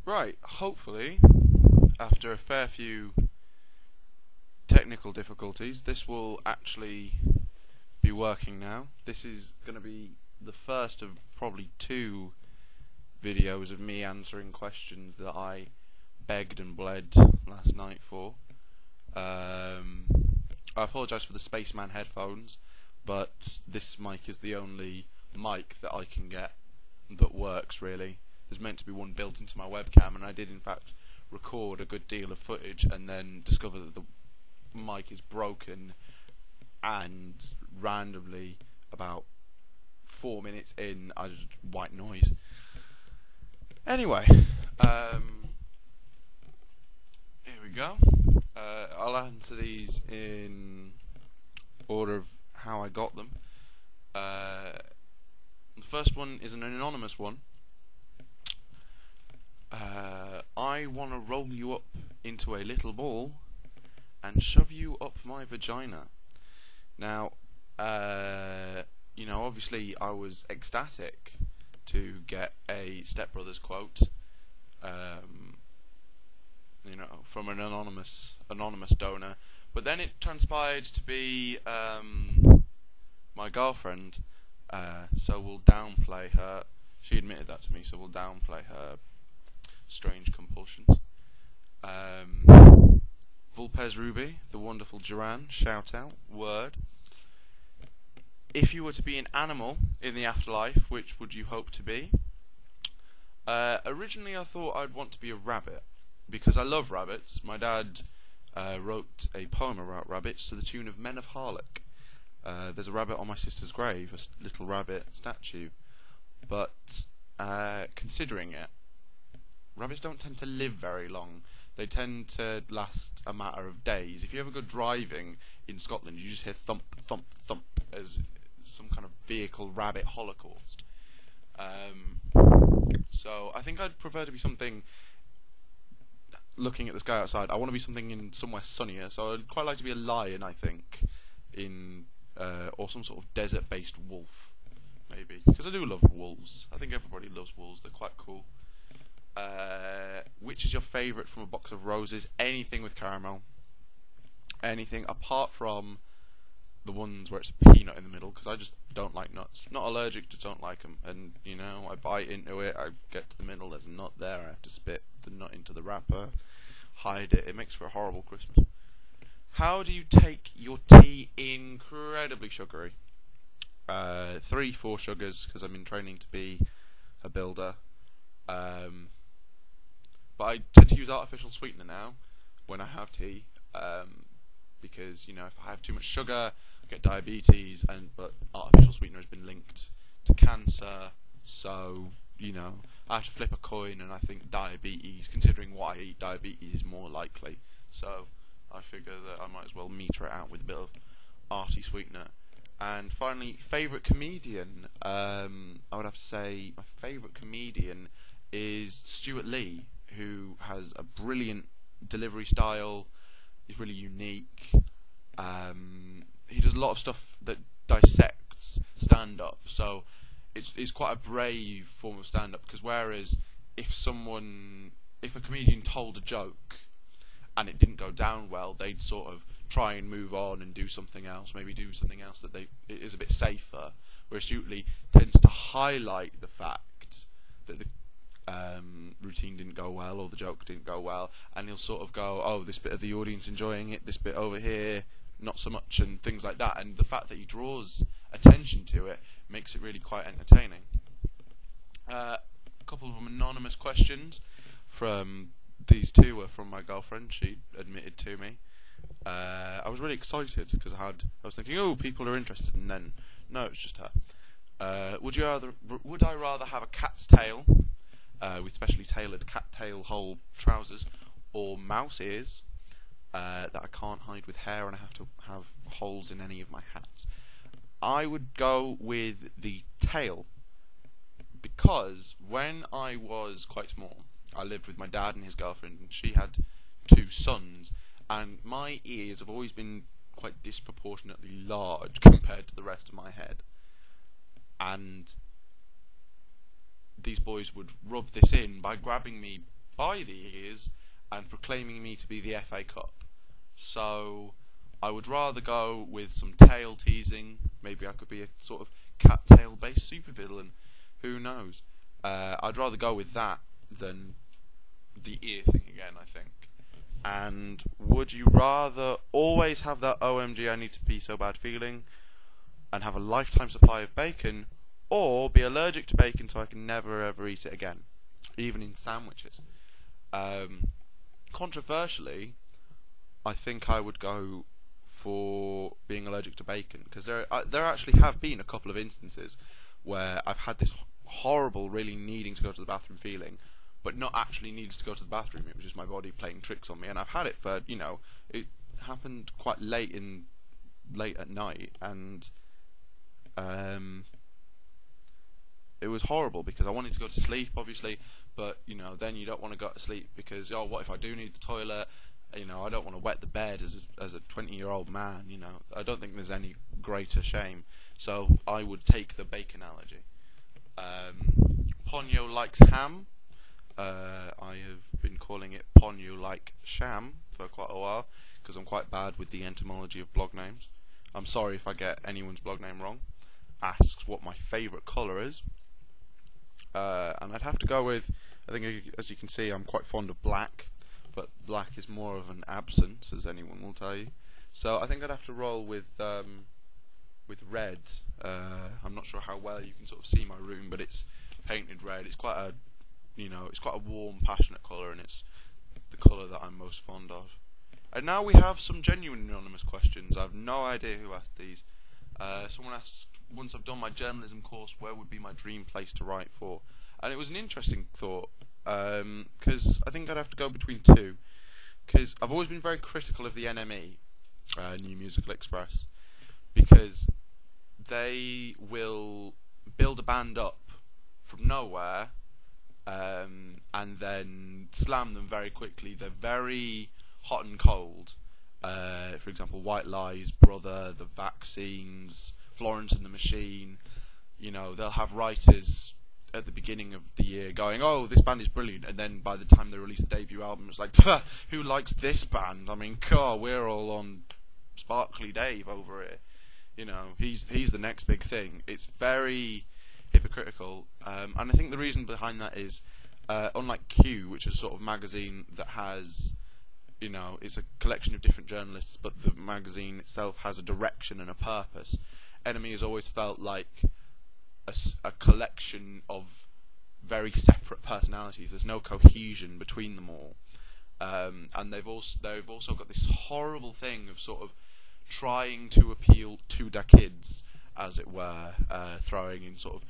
Right, hopefully, after a fair few technical difficulties, this will actually be working now. This is going to be the first of probably 2 videos of me answering questions that I begged and bled last night for. I apologise for the Spaceman headphones, but this mic is the only mic that I can get that works really. There's meant to be one built into my webcam, and I did in fact record a good deal of footage and then discover that the mic is broken, and randomly about 4 minutes in I just white noise. Anyway, here we go. I'll answer these in order of how I got them. The first one is an anonymous one. I want to roll you up into a little ball and shove you up my vagina. Now, you know, obviously I was ecstatic to get a Step Brothers quote, you know, from an anonymous donor, but then it transpired to be my girlfriend, so we'll downplay her. She admitted that to me, so we'll downplay her strange compulsions. Vulpes Ruby, the wonderful Duran, shout out, word. If you were to be an animal in the afterlife, which would you hope to be? Originally I thought I'd want to be a rabbit, because I love rabbits. My dad wrote a poem about rabbits to the tune of Men of Harlech. There's a rabbit on my sister's grave, a little rabbit statue. But considering it, rabbits don't tend to live very long. They tend to last a matter of days. If you ever go driving in Scotland, you just hear thump, thump, thump as some kind of vehicle rabbit holocaust. So I think I'd prefer to be something, looking at the sky outside, I want to be something in somewhere sunnier. So I'd quite like to be a lion, I think, in or some sort of desert-based wolf, maybe. Because I do love wolves. I think everybody loves wolves. They're quite cool. Which is your favourite from a box of roses? Anything with caramel. Anything apart from the ones where it's a peanut in the middle, because I just don't like nuts. Not allergic, just don't like them. And, you know, I bite into it, I get to the middle, there's a nut there, I have to spit the nut into the wrapper, hide it. It makes for a horrible Christmas. How do you take your tea incredibly sugary? 3-4 sugars, because I'm in training to be a builder. But I tend to use artificial sweetener now when I have tea, because, you know, if I have too much sugar, I get diabetes, but artificial sweetener has been linked to cancer, so, you know, I have to flip a coin, and I think diabetes, considering what I eat, diabetes is more likely, so I figure that I might as well meter it out with a bit of arty sweetener. And finally, favourite comedian. I would have to say my favourite comedian is Stuart Lee, who has a brilliant delivery style. He's really unique. He does a lot of stuff that dissects stand-up, so it's quite a brave form of stand-up, because whereas if a comedian told a joke and it didn't go down well, they'd sort of try and move on and do something else, maybe do something else that it is a bit safer, whereas Stuart Lee tends to highlight the fact that the routine didn't go well or the joke didn't go well, and he'll sort of go, oh, this bit of the audience enjoying it, this bit over here not so much, and things like that, and the fact that he draws attention to it makes it really quite entertaining. A couple of anonymous questions from these 2 were from my girlfriend. She admitted to me. I was really excited because I was thinking, oh, people are interested, and then no, it's just her. Would I rather have a cat's tail with specially tailored cat tail hole trousers, or mouse ears that I can't hide with hair and I have to have holes in any of my hats? I would go with the tail, because when I was quite small, I lived with my dad and his girlfriend, and she had 2 sons, and my ears have always been quite disproportionately large compared to the rest of my head, and these boys would rub this in by grabbing me by the ears and proclaiming me to be the FA Cup. So I would rather go with some tail teasing. Maybe I could be a sort of cat-tail based supervillain. Who knows? I'd rather go with that than the ear thing again, I think. And would you rather always have that OMG I need to pee so bad feeling and have a lifetime supply of bacon, or be allergic to bacon so I can never ever eat it again, even in sandwiches? Controversially, I think I would go for being allergic to bacon, because there actually have been a couple of instances where I've had this horrible, really needing to go to the bathroom feeling, but not actually needing to go to the bathroom. It was just my body playing tricks on me, and I've had it for, it happened quite late at night, and it was horrible because I wanted to go to sleep, obviously, but then you don't want to go to sleep because, what if I do need the toilet? I don't want to wet the bed as a 20-year-old man. I don't think there's any greater shame. So I would take the bacon allergy. Ponyo likes ham. I have been calling it Ponyo like sham for quite a while because I'm quite bad with the etymology of blog names. I'm sorry if I get anyone's blog name wrong. Asks what my favourite colour is. And I'd have to go with, I think as you can see, I'm quite fond of black, but black is more of an absence, as anyone will tell you. So I think I'd have to roll with red. I'm not sure how well you can sort of see my room, but it's painted red. It's quite a, it's quite a warm, passionate colour, and it's the colour that I'm most fond of. And now we have some genuine anonymous questions. I have no idea who asked these. Someone asked, once I've done my journalism course, where would be my dream place to write for? And it was an interesting thought, because I think I'd have to go between two. Because I've always been very critical of the NME, New Musical Express, because they will build a band up from nowhere and then slam them very quickly. They're very hot and cold. For example, White Lies, Brother, The Vaccines, Florence and the Machine. They'll have writers at the beginning of the year going, oh, this band is brilliant, and then by the time they release the debut album, it's like, who likes this band? I mean, God, we're all on Sparkly Dave over here. He's the next big thing. It's very hypocritical, and I think the reason behind that is, unlike Q, which is a sort of magazine that has, it's a collection of different journalists, but the magazine itself has a direction and a purpose. Enemy has always felt like a collection of very separate personalities. There's no cohesion between them all, and they've also got this horrible thing of sort of trying to appeal to the kids, as it were, throwing in sort of,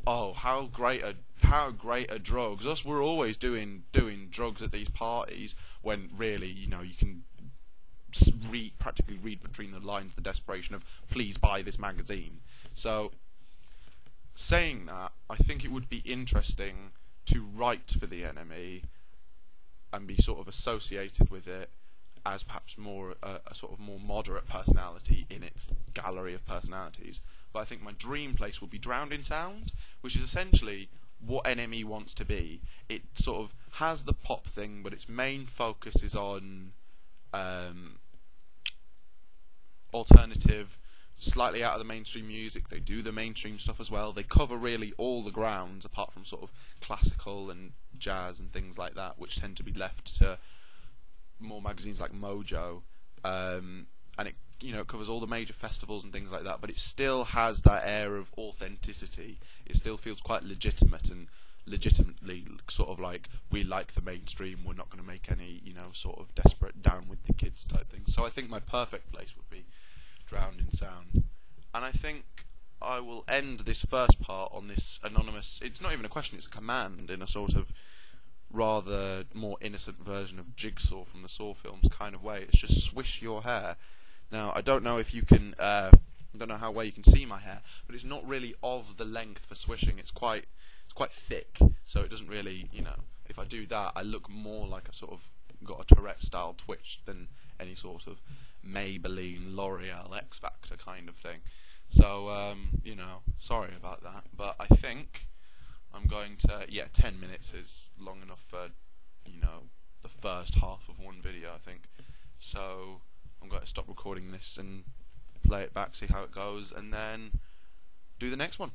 oh, how great are drugs? Us, we're always doing drugs at these parties, when really, you can practically read between the lines the desperation of, please buy this magazine. So, saying that, I think it would be interesting to write for the NME and be sort of associated with it as perhaps more a sort of more moderate personality in its gallery of personalities. But I think my dream place would be Drowned in Sound, which is essentially what NME wants to be. It sort of has the pop thing, but its main focus is on alternative, slightly out of the mainstream music. They do the mainstream stuff as well. They cover really all the grounds apart from sort of classical and jazz and things like that, which tend to be left to more magazines like Mojo, and it covers all the major festivals and things like that, but it still has that air of authenticity. It still feels quite legitimate and legitimately sort of like, we like the mainstream, we're not going to make any sort of desperate down with the kids type thing. So I think my perfect place would be Drowned in Sound. And I think I will end this first part on this anonymous, it's not even a question, it's a command in a sort of rather more innocent version of Jigsaw from the Saw films kind of way. It's just swish your hair. Now, I don't know if you can, I don't know how well you can see my hair, but it's not really of the length for swishing. It's quite thick, so it doesn't really, if I do that, I look more like a sort of got a Tourette style twitch than any sort of Maybelline, L'Oreal, X Factor kind of thing. So, sorry about that, but I think I'm going to, 10 minutes is long enough for, you know, the first half of one video, I think. So I'm going to stop recording this and play it back, see how it goes, and then do the next one.